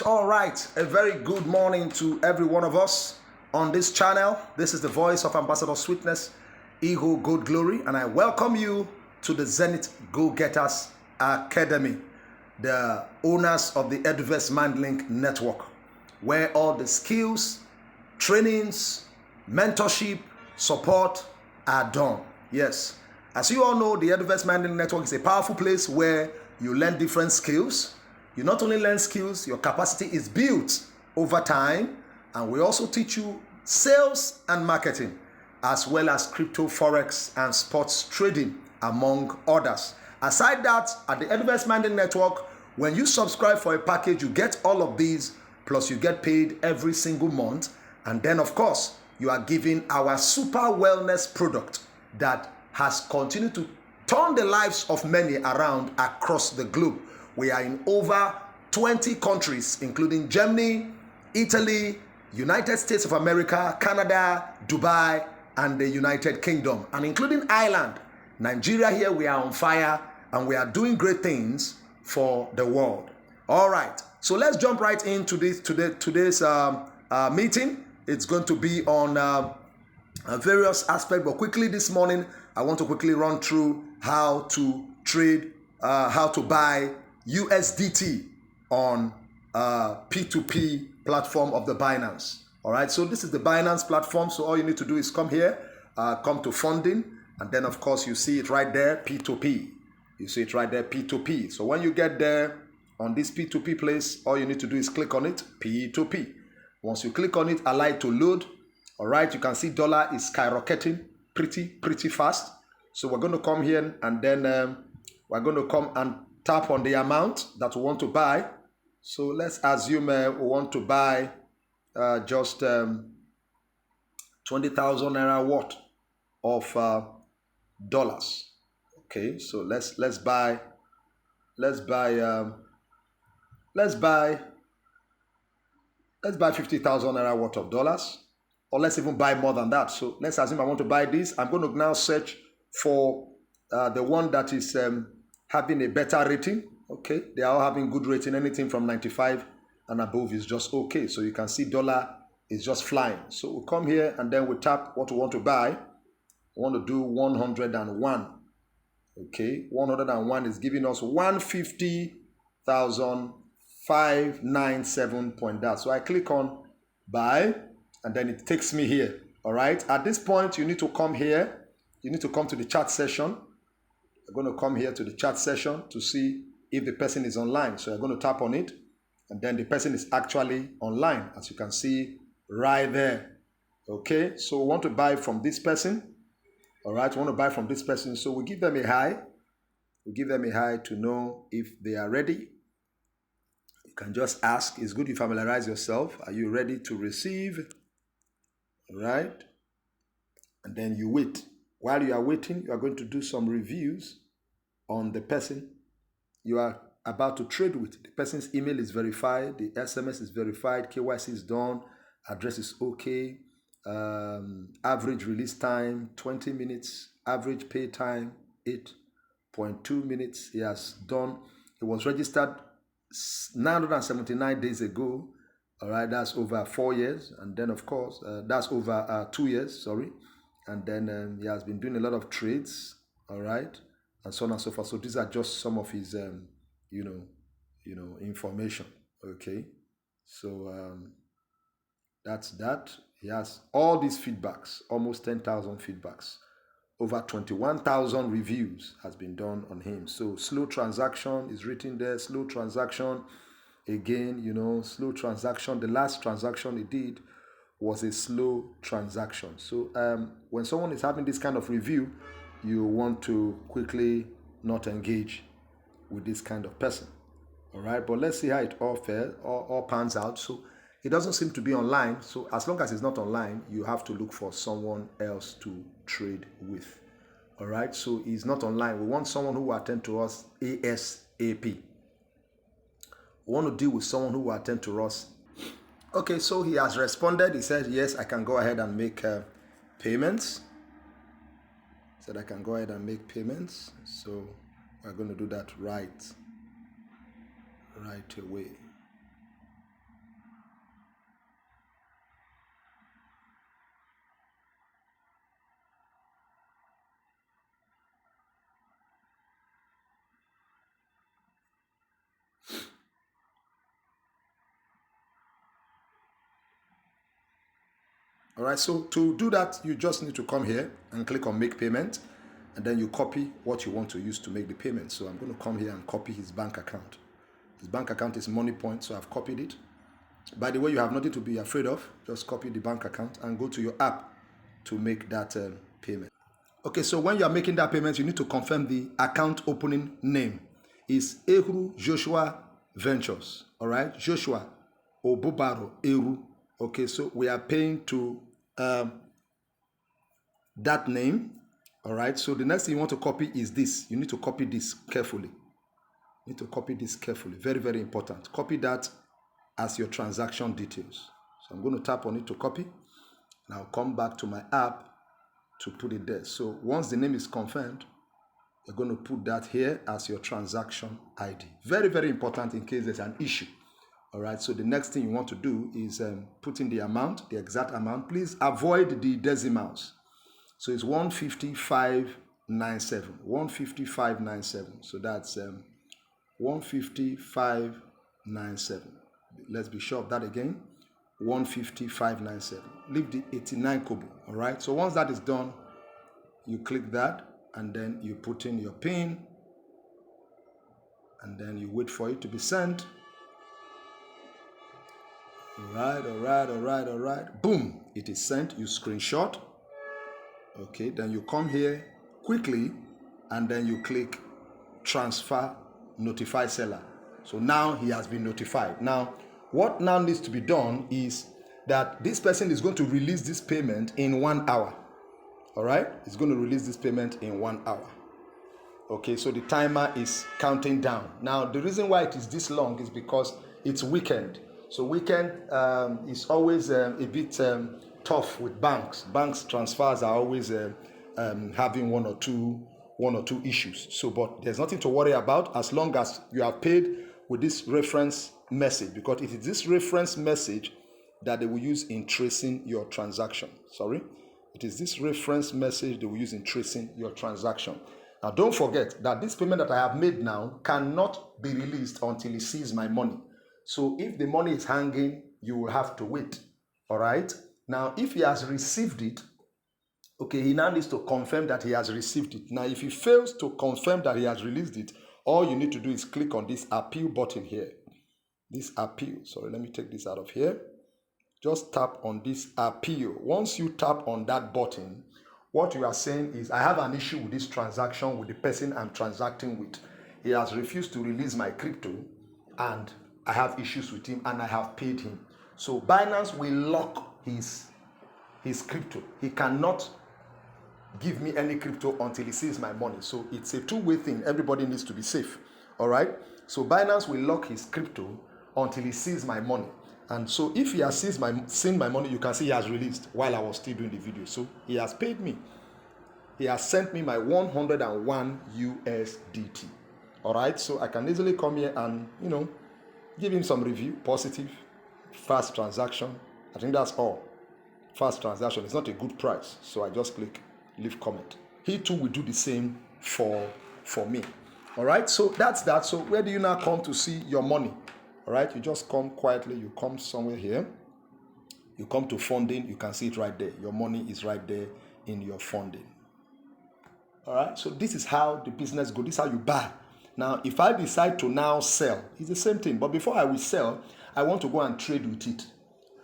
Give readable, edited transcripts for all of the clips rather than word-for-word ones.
All right. A very good morning to every one of us on this channel. This is the voice of Ambassador Sweetness, Ego Good Glory, and I welcome you to the Zenith Go-Getters Academy, the owners of the Eduverse MindLink Network, where all the skills, trainings, mentorship, support are done. Yes. As you all know, the Eduverse MindLink Network is a powerful place where you learn different skills. You not only learn skills, your capacity is built over time, and we also teach you sales and marketing, as well as crypto, forex, and sports trading, among others. Aside that, at the Eduverse MindLink Network, when you subscribe for a package, you get all of these, plus you get paid every single month. And then, of course, you are given our super wellness product that has continued to turn the lives of many around across the globe. We are in over 20 countries, including Germany, Italy, United States of America, Canada, Dubai, and the United Kingdom, and including Ireland. Nigeria here, we are on fire, and we are doing great things for the world. All right, so let's jump right into today's meeting. It's going to be on various aspects, but quickly this morning, I want to quickly run through how to trade, how to buy USDT on P2P platform of the Binance. All right, so this is the Binance platform. So all you need to do is come here, come to funding, and then of course you see it right there, P2P. You see it right there, P2P. So when you get there on this P2P place, all you need to do is click on it, P2P. Once you click on it, allow it to load. All right, you can see dollar is skyrocketing pretty fast. So we're going to come here and then we're going to come and tap on the amount that we want to buy. So let's assume we want to buy just 20,000 naira worth of dollars. Okay, so let's buy 50,000 naira worth of dollars, or let's even buy more than that. So let's assume I want to buy this. I'm going to now search for the one that is having a better rating. Okay, they are all having good rating. Anything from 95 and above is just okay. So you can see dollar is just flying. So we'll come here and then we tap what we want to buy. We want to do 101. Okay, 101 is giving us 150,597 point that. So I click on buy and then it takes me here. All right, at this point you need to come here. You need to come to the chat session. I'm going to come here to the chat session to see if the person is online. So I'm going to tap on it, and then the person is actually online, as you can see right there. Okay, so we want to buy from this person. All right, we want to buy from this person. So we give them a hi. We give them a hi to know if they are ready. You can just ask. It's good you familiarize yourself. Are you ready to receive? All right, and then you wait. While you are waiting, you are going to do some reviews on the person you are about to trade with. The person's email is verified, the SMS is verified, KYC is done, address is okay, average release time 20 minutes, average pay time 8.2 minutes. He has done. It was registered 979 days ago. All right, that's over 4 years, and then of course that's over 2 years. Sorry. And then he has been doing a lot of trades, all right, and so on and so forth. So these are just some of his, information. Okay, so that's that. He has all these feedbacks, almost 10,000 feedbacks, over 21,000 reviews has been done on him. So slow transaction is written there. Slow transaction, again, slow transaction. The last transaction he did was a slow transaction. So when someone is having this kind of review, you want to quickly not engage with this kind of person. All right, but let's see how it all pans out. So he doesn't seem to be online. So as long as he's not online, you have to look for someone else to trade with. All right, so he's not online. We want someone who will attend to us ASAP. We want to deal with someone who will attend to us. Okay, so he has responded. He said, yes, I can go ahead and make payments. He said I can go ahead and make payments. So we're going to do that right away. All right, so to do that, you just need to come here and click on make payment, and then you copy what you want to use to make the payment. So I'm going to come here and copy his bank account. His bank account is Money Point, so I've copied it. By the way, you have nothing to be afraid of. Just copy the bank account and go to your app to make that payment. Okay, so when you are making that payment, you need to confirm the account opening name is Ehru Joshua Ventures. All right, Joshua Obubaro Ehru. Okay, so we are paying to that name. All right, so the next thing you want to copy is this. You need to copy this carefully. You need to copy this carefully. Very, very important. Copy that as your transaction details. So I'm going to tap on it to copy. And I'll come back to my app to put it there. So once the name is confirmed, you're going to put that here as your transaction ID. Very, very important in case there's an issue. All right, so the next thing you want to do is put in the amount, the exact amount. Please avoid the decimals. So it's 155.97. 155.97. So that's 155.97. Let's be sure of that again. 155.97. Leave the 89 kobo. All right. So once that is done, you click that and then you put in your PIN and then you wait for it to be sent. All right. Boom. It is sent. You screenshot. Okay. Then you come here quickly and then you click transfer, notify seller. So now he has been notified. Now, what now needs to be done is that this person is going to release this payment in 1 hour. All right? It's going to release this payment in 1 hour. Okay, so the timer is counting down. Now, the reason why it is this long is because it's weekend. So weekend is always a bit tough with banks. Banks transfers are always having one or two issues. So, but there's nothing to worry about as long as you are paid with this reference message, because it is this reference message that they will use in tracing your transaction. It is this reference message they will use in tracing your transaction. Now, don't forget that this payment that I have made now cannot be released until he sees my money. So if the money is hanging, you will have to wait. All right. Now, if he has received it, okay, he now needs to confirm that he has received it. Now, if he fails to confirm that he has released it, all you need to do is click on this appeal button here. This appeal. Sorry, let me take this out of here. Just tap on this appeal. Once you tap on that button, what you are saying is, I have an issue with this transaction with the person I'm transacting with. He has refused to release my crypto and I have issues with him and I have paid him. So Binance will lock his crypto. He cannot give me any crypto until he sees my money. So it's a two-way thing. Everybody needs to be safe. All right. So Binance will lock his crypto until he sees my money. And so if he has seen my money, you can see he has released while I was still doing the video. So he has paid me. He has sent me my 101 USDT. All right. So I can easily come here and, give him some review. Positive, fast transaction. I think that's all. Fast transaction. It's not a good price. So I just click leave comment. He too will do the same for me. All right. So that's that. So where do you now come to see your money? All right. You just come quietly. You come somewhere here. You come to funding. You can see it right there. Your money is right there in your funding. All right. So this is how the business goes. This is how you buy. Now, if I decide to now sell, it's the same thing. But before I will sell, I want to go and trade with it.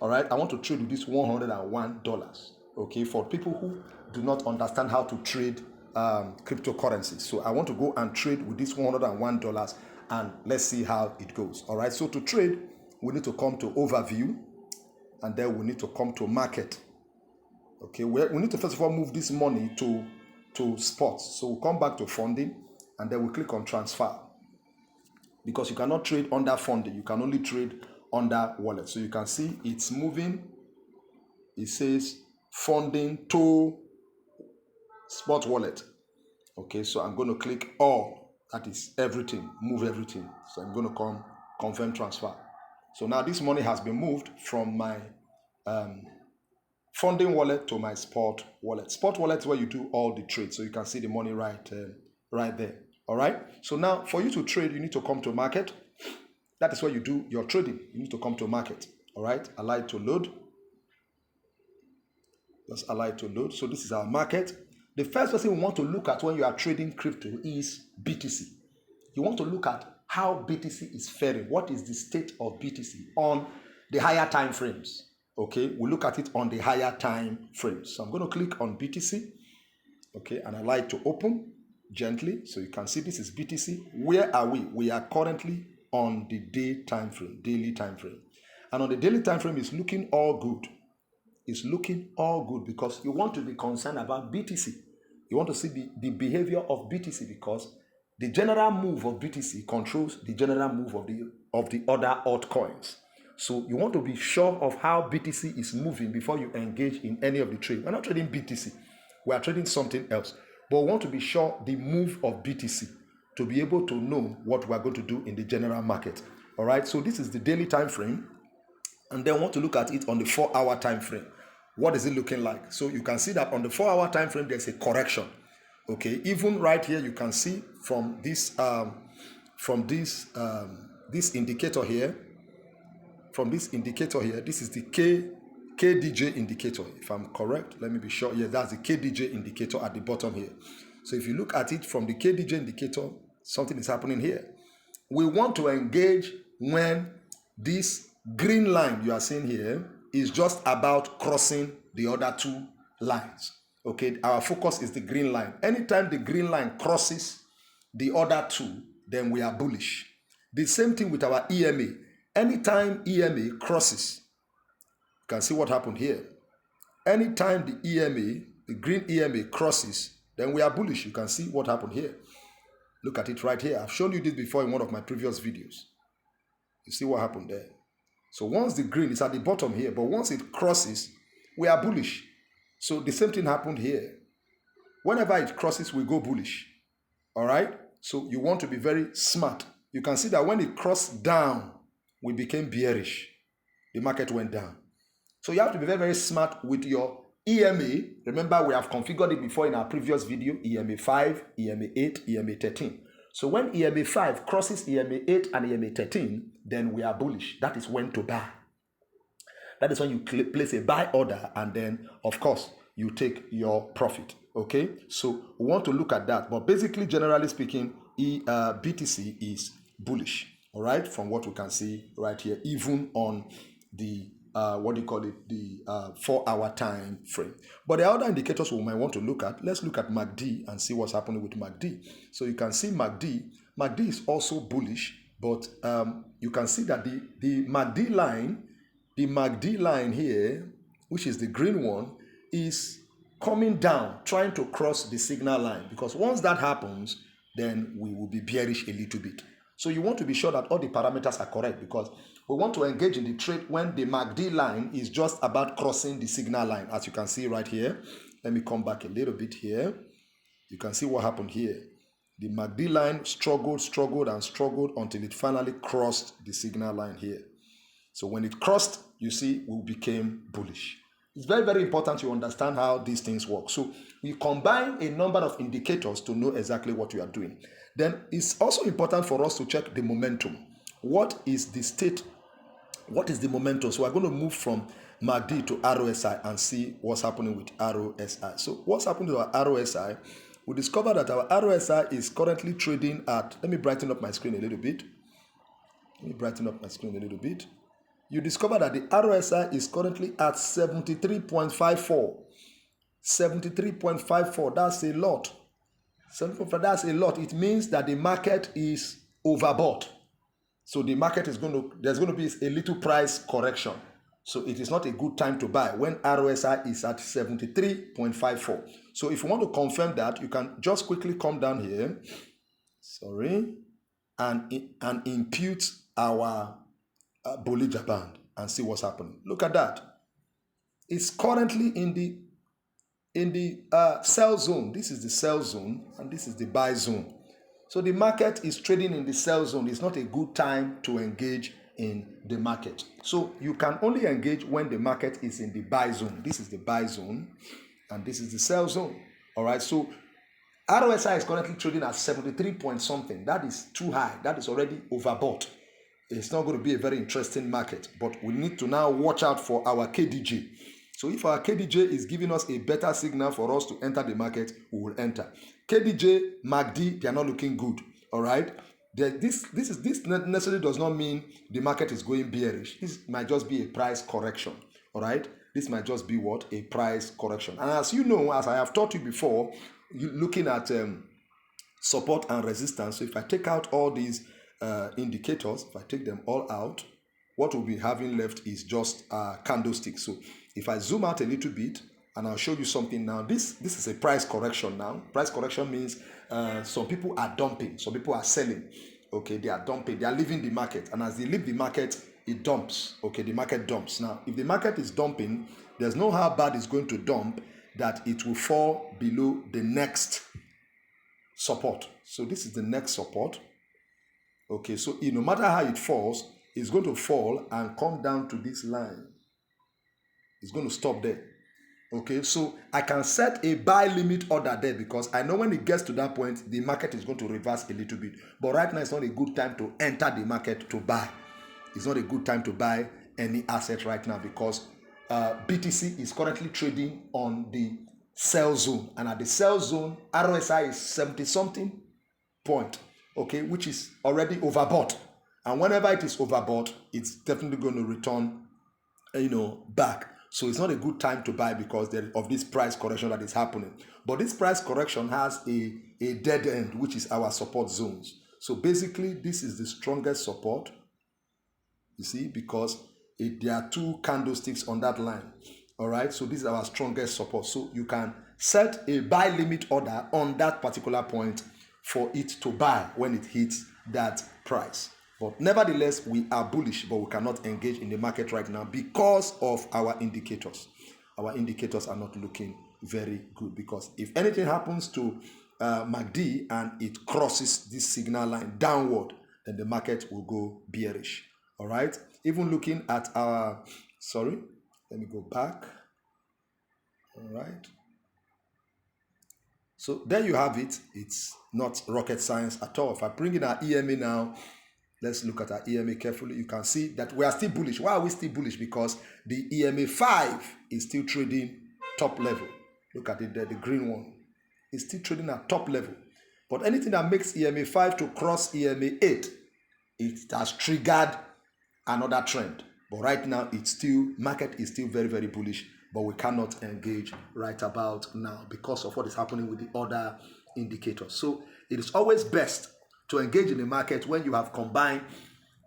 All right. I want to trade with this $101. Okay. For people who do not understand how to trade cryptocurrencies. So I want to go and trade with this $101 and let's see how it goes. All right. So to trade, we need to come to overview and then we need to come to market. Okay. We need to first of all move this money to spots. So we'll come back to funding and then we click on transfer because you cannot trade under funding. You can only trade under wallet. So you can see it's moving. It says funding to spot wallet. Okay, so I'm going to click all. That is everything. Move everything. So I'm going to come confirm transfer. So now this money has been moved from my funding wallet to my spot wallet. Spot wallet is where you do all the trades. So you can see the money right there. All right. So now for you to trade, you need to come to market. That is where you do your trading. You need to come to market. All right. Allow it to load. Just allow it to load. So this is our market. The first person we want to look at when you are trading crypto is BTC. You want to look at how BTC is faring. What is the state of BTC on the higher time frames? Okay, we'll look at it on the higher time frames. So I'm going to click on BTC. Okay, and I like to open gently so you can see this is BTC. Where are we? We are currently on the daily time frame. And on the daily time frame, it's looking all good. It's looking all good because you want to be concerned about BTC. You want to see the behavior of BTC because the general move of BTC controls the general move of the other altcoins. So you want to be sure of how BTC is moving before you engage in any of the trade. We're not trading BTC. We are trading something else. But we want to be sure the move of BTC to be able to know what we're going to do in the general market. All right. So this is the daily time frame. And then we want to look at it on the 4-hour time frame. What is it looking like? So you can see that on the 4-hour time frame, there's a correction. Okay, even right here, you can see from this this indicator here. From this indicator here, this is the KDJ indicator. If I'm correct, let me be sure. Yeah, that's the KDJ indicator at the bottom here. So if you look at it from the KDJ indicator, something is happening here. We want to engage when this green line you are seeing here is just about crossing the other two lines. Okay, our focus is the green line. Anytime the green line crosses the other two, then we are bullish. The same thing with our EMA. Anytime EMA crosses, you can see what happened here. Anytime the EMA, the green EMA crosses, then we are bullish. You can see what happened here. Look at it right here. I've shown you this before in one of my previous videos. You see what happened there. So once the green is at the bottom here, but once it crosses, we are bullish. So the same thing happened here. Whenever it crosses, we go bullish. All right? So you want to be very smart. You can see that when it crossed down, we became bearish. The market went down. So you have to be very, very smart with your EMA. Remember, we have configured it before in our previous video, EMA 5, EMA 8, EMA 13. So when EMA 5 crosses EMA 8 and EMA 13, then we are bullish. That is when to buy. That is when you place a buy order and then, of course, you take your profit. Okay? So we want to look at that. But basically, generally speaking, BTC is bullish. All right? From what we can see right here, even on the the 4-hour time frame. But there are other indicators we might want to look at. Let's look at MACD and see what's happening with MACD. So you can see MACD is also bullish, but you can see that the MACD line here, which is the green one, is coming down, trying to cross the signal line, because once that happens, then we will be bearish a little bit. So you want to be sure that all the parameters are correct, because we want to engage in the trade when the MACD line is just about crossing the signal line, as you can see right here. Let me come back a little bit here. You can see what happened here. The MACD line struggled until it finally crossed the signal line here. So when it crossed, you see, we became bullish. It's very, very important to understand how these things work. So we combine a number of indicators to know exactly what we are doing. Then it's also important for us to check the momentum. What is the state? What is the momentum? So we're going to move from MACD to RSI and see what's happening with RSI. So what's happening to our RSI? We discover that our RSI is currently trading at, let me brighten up my screen a little bit. You discover that the RSI is currently at 73.54. 73.54, that's a lot. 74, that's a lot. It means that the market is overbought. So the market is there's going to be a little price correction. So it is not a good time to buy when RSI is at 73.54. So if you want to confirm that, you can just quickly come down here, and impute our Bollinger Band and see what's happening. Look at that. It's currently in the sell zone. This is the sell zone and this is the buy zone. So the market is trading in the sell zone. It's not a good time to engage in the market. So you can only engage when the market is in the buy zone. This is the buy zone and this is the sell zone. All right. So RSI is currently trading at 73 point something. That is too high. That is already overbought. It's not going to be a very interesting market, but we need to now watch out for our KDJ. So if our KDJ is giving us a better signal for us to enter the market, we will enter. KDJ, MACD, they are not looking good. All right. This necessarily does not mean the market is going bearish. This might just be a price correction. All right. This might just be what? A price correction. And as you know, as I have taught you before, looking at support and resistance. So if I take out all these indicators, if I take them all out, what we'll be having left is just candlesticks. So if I zoom out a little bit, and I'll show you something now. This is a price correction now. Price correction means some people are dumping, some people are selling. Okay, they are dumping, they are leaving the market. And as they leave the market, it dumps. Okay, the market dumps. Now, if the market is dumping, there's no how bad it's going to dump that it will fall below the next support. So this is the next support. Okay, so no matter how it falls, it's going to fall and come down to this line. It's going to stop there. Okay, so I can set a buy limit order there because I know when it gets to that point, the market is going to reverse a little bit. But right now, it's not a good time to enter the market to buy. It's not a good time to buy any asset right now because BTC is currently trading on the sell zone. And at the sell zone, RSI is 70-something point, okay, which is already overbought. And whenever it is overbought, it's definitely going to return, back. So it's not a good time to buy because of this price correction that is happening. But this price correction has a dead end, which is our support zones. So basically, this is the strongest support, you see, because there are two candlesticks on that line. All right, so this is our strongest support. So you can set a buy limit order on that particular point for it to buy when it hits that price. But nevertheless, we are bullish, but we cannot engage in the market right now because of our indicators. Our indicators are not looking very good because if anything happens to MACD and it crosses this signal line downward, then the market will go bearish. All right. Even looking at our, let me go back. All right. So there you have it. It's not rocket science at all. If I bring in our EMA now, let's look at our EMA carefully. You can see that we are still bullish. Why are we still bullish? Because the EMA 5 is still trading top level. Look at it there, the green one. It's still trading at top level. But anything that makes EMA 5 to cross EMA 8, it has triggered another trend. But right now, market is still very, very bullish. But we cannot engage right about now because of what is happening with the other indicators. So it is always best to engage in the market when you have combined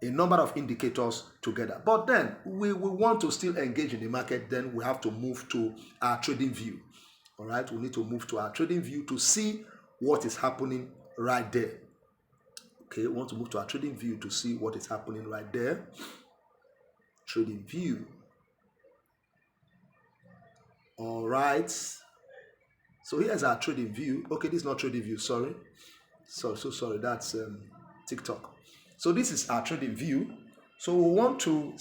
a number of indicators together. But then we want to still engage in the market, then we have to move to our trading view. All right, we need to move to our trading view to see what is happening right there. Okay, we want to move to our trading view to see what is happening right there. Trading view. All right. So here's our trading view. Okay, this is not trading view, sorry. So sorry, that's TikTok. So this is our trading view. So we want to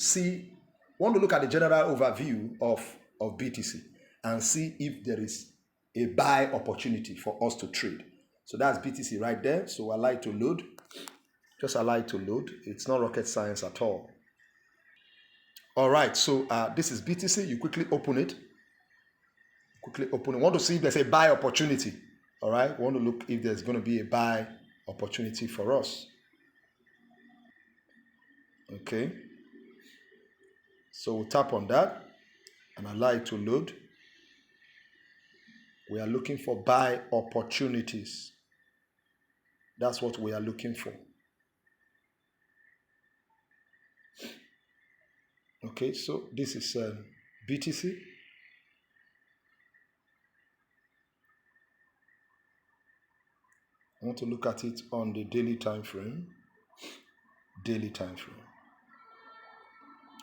look at the general overview of BTC and see if there is a buy opportunity for us to trade. So that's BTC right there. So allow it to load. Just allow it to load. It's not rocket science at all. All right, so this is BTC. You quickly open it. Want to see if there's a buy opportunity. All right, we want to look if there's going to be a buy opportunity for us. Okay, so we'll tap on that and allow it to load. We are looking for buy opportunities. That's what we are looking for. Okay, so this is BTC. I want to look at it on the daily time frame.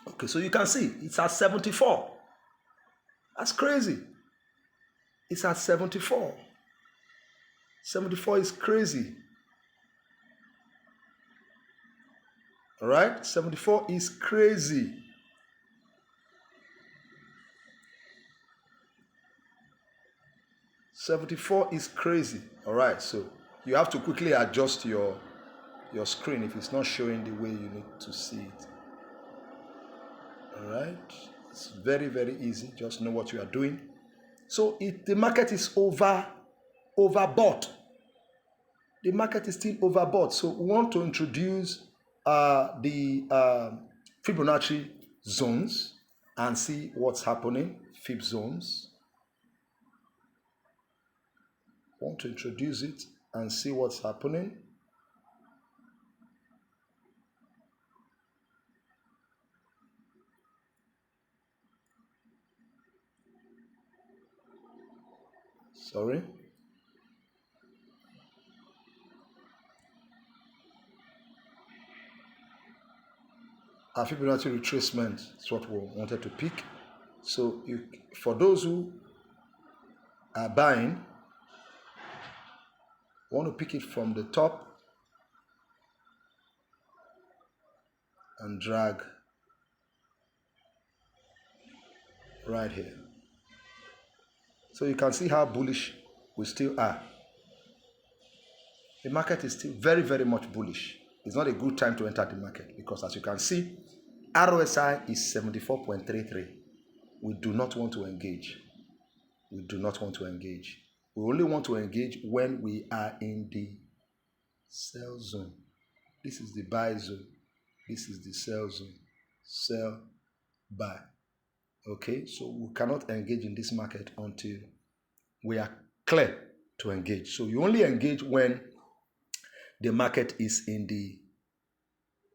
Okay, so you can see it's at 74. That's crazy. It's at 74. 74 is crazy. All right, 74 is crazy. $74 is crazy. All right, so you have to quickly adjust your screen if it's not showing the way you need to see it. All right, It's very, very easy. Just know what you are doing. So the market is overbought. The market is still overbought. So we want to introduce the Fibonacci zones and see what's happening. Fib zones. Want to introduce it and see what's happening. Sorry. Our Fibonacci retracement is what we wanted to pick. So for those who are buying, want to pick it from the top and drag right here. So you can see how bullish we still are. The market is still very, very much bullish. It's not a good time to enter the market because, as you can see, RSI is 74.33. We do not want to engage. We do not want to engage. We only want to engage when we are in the sell zone. This is the buy zone. This is the sell zone. Sell, buy. Okay, so we cannot engage in this market until we are clear to engage. So you only engage when the market is in the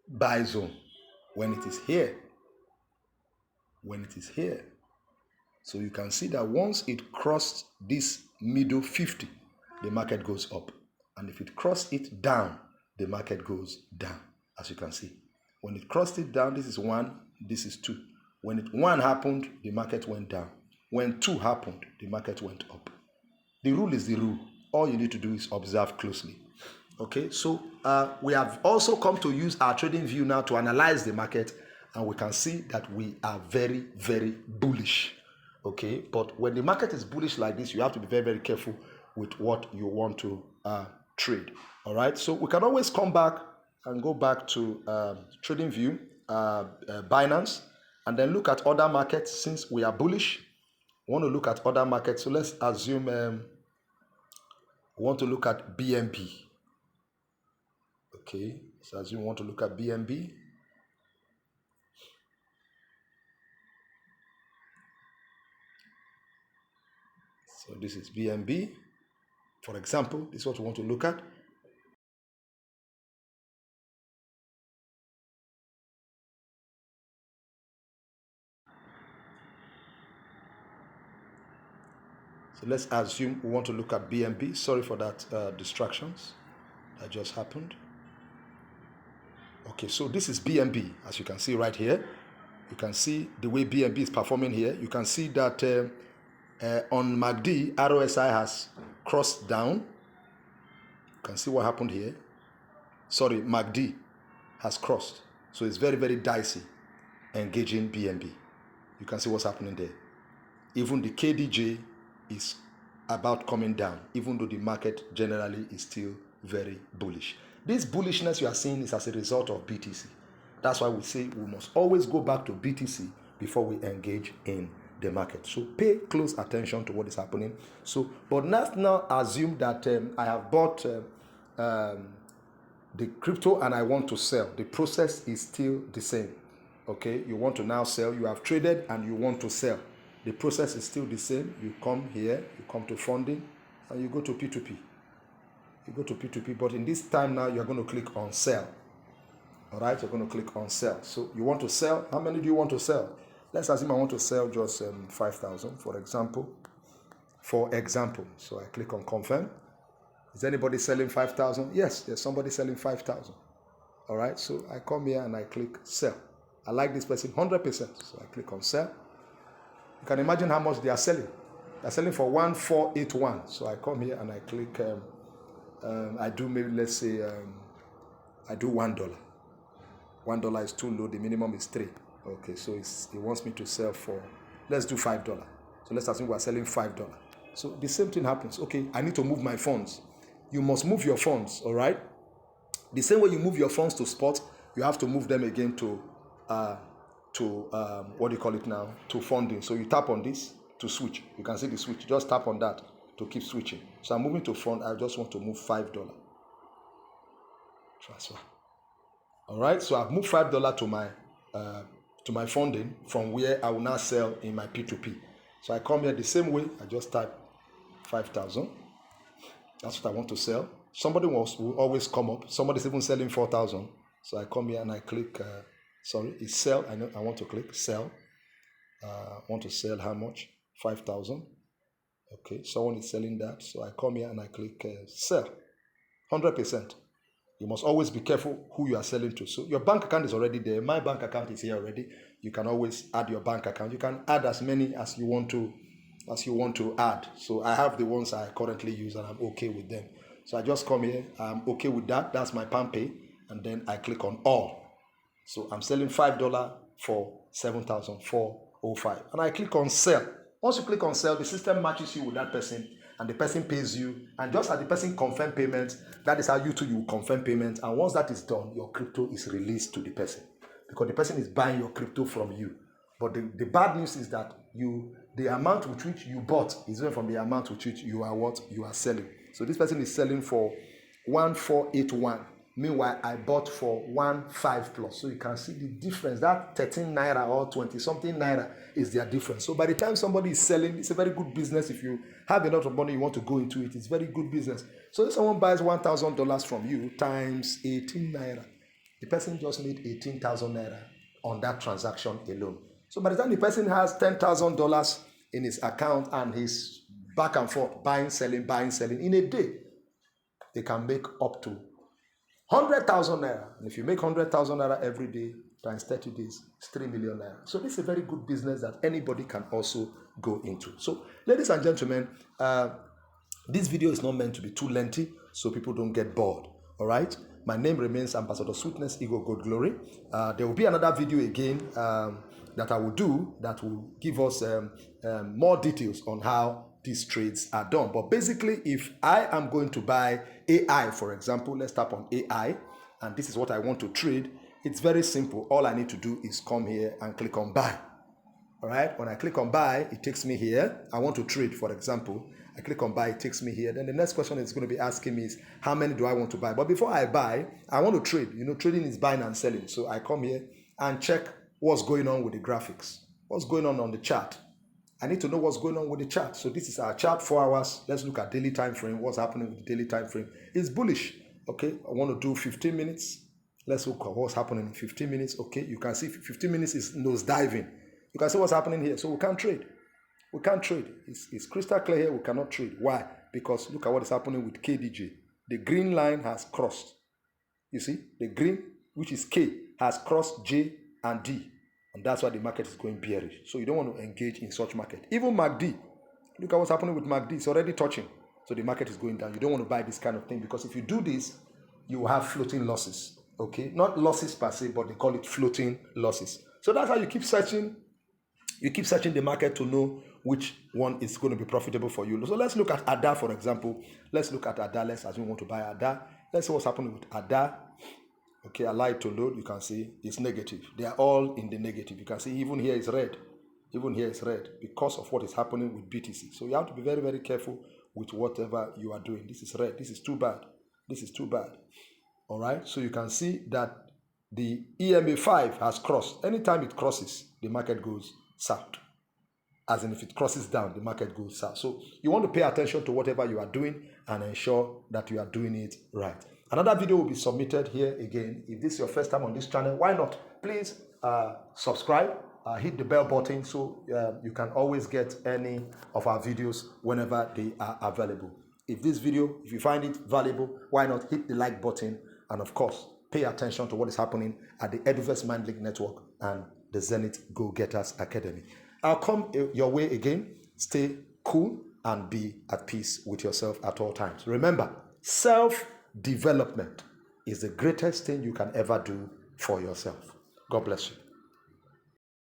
buy zone, when it is here. When it is here. So you can see that once it crossed this middle 50, the market goes up. And if it crossed it down, the market goes down, as you can see. When it crossed it down, this is 1, this is 2. When 1 happened, the market went down. When 2 happened, the market went up. The rule is the rule. All you need to do is observe closely. Okay, so we have also come to use our trading view now to analyze the market, and we can see that we are very, very bullish. Okay, but when the market is bullish like this, you have to be very, very careful with what you want to trade. All right, so we can always come back and go back to trading view, Binance, and then look at other markets. Since we are bullish, we want to look at other markets. So let's assume we want to look at BNB. Okay, so assume we want to look at BNB. So this is BNB. For example, this is what we want to look at. So let's assume we want to look at BNB. Sorry for that distractions that just happened. Okay, so this is BNB, as you can see right here. You can see the way BNB is performing here. You can see that on MACD, RSI has crossed down. You can see what happened here. Sorry, MACD has crossed. So it's very, very dicey engaging BNB. You can see what's happening there. Even the KDJ is about coming down, even though the market generally is still very bullish. This bullishness you are seeing is as a result of BTC. That's why we say we must always go back to BTC before we engage in the market. So pay close attention to what is happening. So, but let's now assume that I have bought the crypto and I want to sell. The process is still the same. Okay, you want to now sell. You have traded and you want to sell. The process is still the same. You come here, you come to funding, and you go to P2P. You go to P2P, but in this time now, you're going to click on sell. All right, you're going to click on sell. So you want to sell. How many do you want to sell? Let's assume I want to sell just 5,000, for example. So I click on confirm. Is anybody selling 5,000? Yes, there's somebody selling 5,000. All right, so I come here and I click sell. I like this person 100%, so I click on sell. You can imagine how much they are selling. They're selling for 1,481. So I come here and I click, I do maybe, let's say, I do $1. $1 is too low. The minimum is 3. Okay, so it wants me to sell for, let's do $5. So let's assume we're selling $5. So the same thing happens. Okay, I need to move my funds. You must move your funds, all right? The same way you move your funds to spot, you have to move them again to to what do you call it now, to funding. So you tap on this to switch. You can see the switch. Just tap on that to keep switching. So I'm moving to fund. I just want to move $5. Transfer. All right. So I've moved $5 to my funding from where I will now sell in my P2P. So I come here the same way. I just type 5,000. That's what I want to sell. Somebody will always come up. Somebody's even selling 4,000. So I come here and I click. It's sell. I want to click sell. Want to sell how much? 5,000. Okay, someone is selling that. So I come here and I click sell. 100%. You must always be careful who you are selling to. So your bank account is already there. My bank account is here already. You can always add your bank account. You can add as many as you want to add. So I have the ones I currently use and I'm okay with them. So I just come here. I'm okay with that. That's my PalmPay. And then I click on all. So I'm selling $5 for 7,405. And I click on sell. Once you click on sell, the system matches you with that person and the person pays you. And just as the person confirm payment, that is how you too will confirm payment. And once that is done, your crypto is released to the person because the person is buying your crypto from you. But the bad news is that the amount with which you bought is different from the amount with which you are selling. So this person is selling for 1,481. Meanwhile, I bought for 1,500 plus. So you can see the difference. That 13 naira or 20 something naira is their difference. So by the time somebody is selling, it's a very good business. If you have enough of money, you want to go into it, it's very good business. So if someone buys $1,000 from you times 18 naira, the person just made 18,000 naira on that transaction alone. So by the time the person has $10,000 in his account and he's back and forth, buying, selling, in a day, they can make up to 100,000 naira. And if you make 100,000 naira every day times 30 days, it's 3 million naira. So this is a very good business that anybody can also go into. So ladies and gentlemen, this video is not meant to be too lengthy so people don't get bored. All right. My name remains Ambassador Sweetness, Ego God Glory. There will be another video again that I will do that will give us more details on how these trades are done. But basically, if I am going to buy AI, for example, let's tap on AI, and this is what I want to trade, it's very simple. All I need to do is come here and click on buy. All right, when I click on buy, it takes me here. I want to trade, for example. I click on buy, it takes me here. Then the next question it's going to be asking me is, how many do I want to buy? But before I buy, I want to trade. You know, trading is buying and selling. So I come here and check what's going on with the graphics. What's going on the chart? I need to know what's going on with the chart. So this is our chart, 4 hours. Let's look at daily time frame. What's happening with the daily time frame? It's bullish. Okay, I want to do 15 minutes. Let's look at what's happening in 15 minutes. Okay, you can see 15 minutes is nose diving. You can see what's happening here. So we can't trade. We can't trade. It's crystal clear here. We cannot trade. Why? Because look at what is happening with KDJ. The green line has crossed. You see, the green, which is K, has crossed J and D. And that's why the market is going bearish. So you don't want to engage in such market. Even MACD, look at what's happening with MACD. It's already touching. So the market is going down. You don't want to buy this kind of thing because if you do this, you will have floating losses. Okay? Not losses per se, but they call it floating losses. So that's how you keep searching. You keep searching the market to know which one is going to be profitable for you. So let's look at ADA, for example. Let's look at ADA. Let's assume we want to buy ADA. Let's see what's happening with ADA. Okay, allow it to load. You can see it's negative. They are all in the negative. You can see even here is red. Even here is red because of what is happening with BTC. So you have to be very, very careful with whatever you are doing. This is red. This is too bad. This is too bad. All right. So you can see that the EMA 5 has crossed. Anytime it crosses, the market goes south. As in if it crosses down, the market goes south. So you want to pay attention to whatever you are doing and ensure that you are doing it right. Another video will be submitted here again. If this is your first time on this channel, why not? Please subscribe, hit the bell button so you can always get any of our videos whenever they are available. If this video, if you find it valuable, why not hit the like button? And of course, pay attention to what is happening at the Eduverse Mind Link Network and the Zenith Go Getters Academy. I'll come your way again. Stay cool and be at peace with yourself at all times. Remember, self-development is the greatest thing you can ever do for yourself. God bless you.